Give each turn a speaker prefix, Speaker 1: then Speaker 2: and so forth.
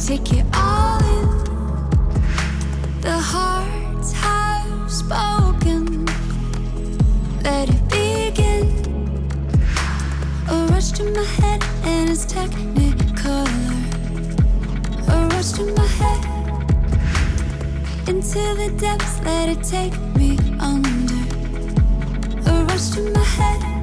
Speaker 1: Take it all in. The hearts have spoken. Let it begin. A rush to my head and it's technicolor. A rush to my head. Into the depths, let it take me under. A rush to my head.